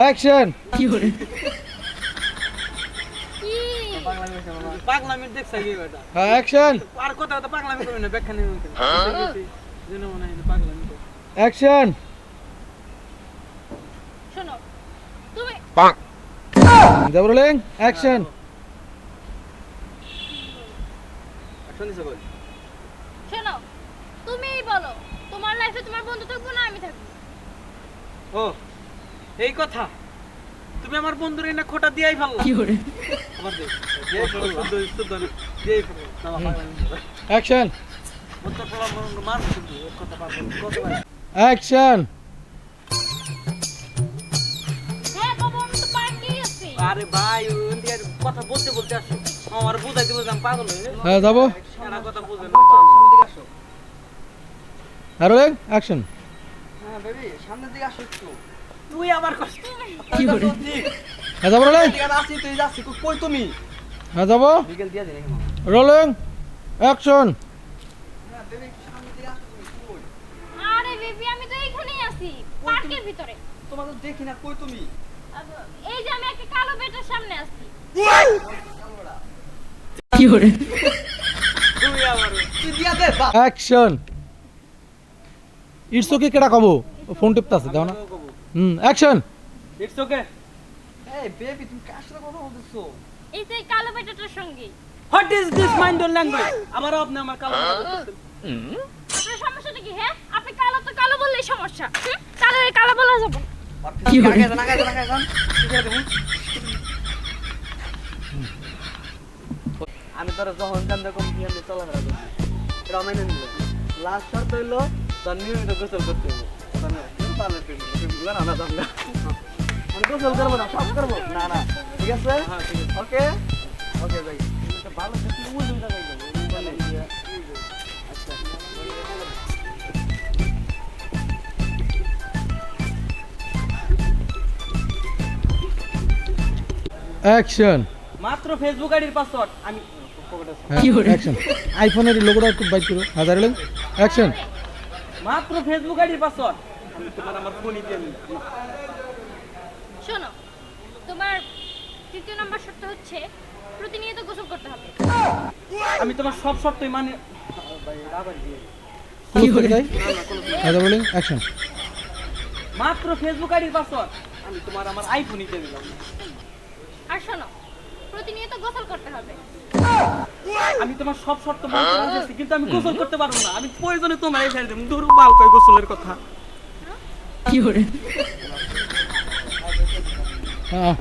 Action. কি করে পাগলামি দেখছ কি বেটা অ্যাকশন। আর কথা তো পাগলামি করবে না ব্যাখ্যা নেই মনে যেন মনে হয় পাগলামি করে অ্যাকশন। শোনো তুমি ডাবল রোলিং অ্যাকশন। শুনিস বল শোনো তুমিই বলো তোমার লাইফে তোমার বন্ধু থাকবো না আমি থাকবো ও এই কথা তুমি আমার বন্ধুর এনে খোটা দিয়াই ফেললা কি করে আমার দে দিয়াই ফেললা শুদ্ধ দিয়াই ফেললা না পাগলামি অ্যাকশন। মত তোলা মার শুদ্ধ এক কথা পাগল কত ভাই অ্যাকশন। হ্যাঁ বাবা আমি তো পার্টি আছি আরে ভাই ইন্ডিয়ার কথা বলতে বলতে আসো আমার বুঝাইতে বলতে আমি পাগল হয়ে হ্যাঁ যাবো। এরা কথা বুঝে না সামনে দিকে আসো রোলিং অ্যাকশন। হ্যাঁ বেবি সামনের দিকে আসো একটু তুই আবার কষ্ট কি করে হ্যাঁ যাবো রোলিং। দিকে আসি তুই যাচ্ছি কই তুমি হ্যাঁ যাবো। বিকেল দিয়া দে নাকি রোলিং অ্যাকশন। হ্যাঁ বেবি সামনের দিকে আসো তুমি কই আরে বেবি আমি তো এইখানেই আছি পার্কের ভিতরে তোমার তো দেখি না কই তুমি এই যে আমি একটা কালো বেটার সামনে আছি কি করে তুই আবার তুই দিয়া দে অ্যাকশন। ইটস ওকে কেডা কব ফোন টিপতাছে দাও না। অ্যাকশন। ইটস ওকে এই বেবি তুমি কার সাথে কথা বলতেছো এই যে কালো বেটাটার সঙ্গে what is this mind on language আমার আপনি আমার কালো কথা বলতেছেন আপনার সমস্যাটা কি হ্যাঁ আপনি কালো তো কালো বললেই সমস্যা তাহলে এই কালো বলা যাবে না। কি করে না গায় না গায় আমি তোর যখন কান্দা কম কি আমি চলাফেরা করি এটা মেনে নিল লাস্ট শর্ত হইলো তোর নিয়মিত গোসল করতে হবে আমি গোসল করবো না সব করবো না না ঠিক আছে ওকে ওকে যাই ভালো বুঝবি না আচ্ছা অ্যাকশন। মাত্র ফেসবুক আইডির পাসওয়ার্ড আমি কি করে অ্যাকশন। আইফোনের লোগোটা একটু বাইট করো। হ্যাঁ রোলিং অ্যাকশন। মাত্র ফেসবুক আইডির পাসওয়ার্ড আমি তোমার আমার ফোনই দিয়ে নিই শোনো তোমার তৃতীয় নাম্বার শর্ত হচ্ছে প্রতিনিয়ত গোসল করতে হবে আমি তোমার সব শর্তই মানে ভাই আবার দিয়ে কি করে তাই। হ্যাঁ রোলিং অ্যাকশন। মাত্র ফেসবুক আইডির পাসওয়ার্ড আমি তোমার আমার আইফোনই দিয়ে দিলাম আর শোনো প্রতিনিয়ত গোসল করতে হবে আমি তোমার সব শর্ত মানতে রাজি কিন্তু আমি গোসল করতে পারবো না আমি প্রয়োজনে তোমার এই সাইডে দূর বাল কই গোসলের কথা কি করে হ্যাঁ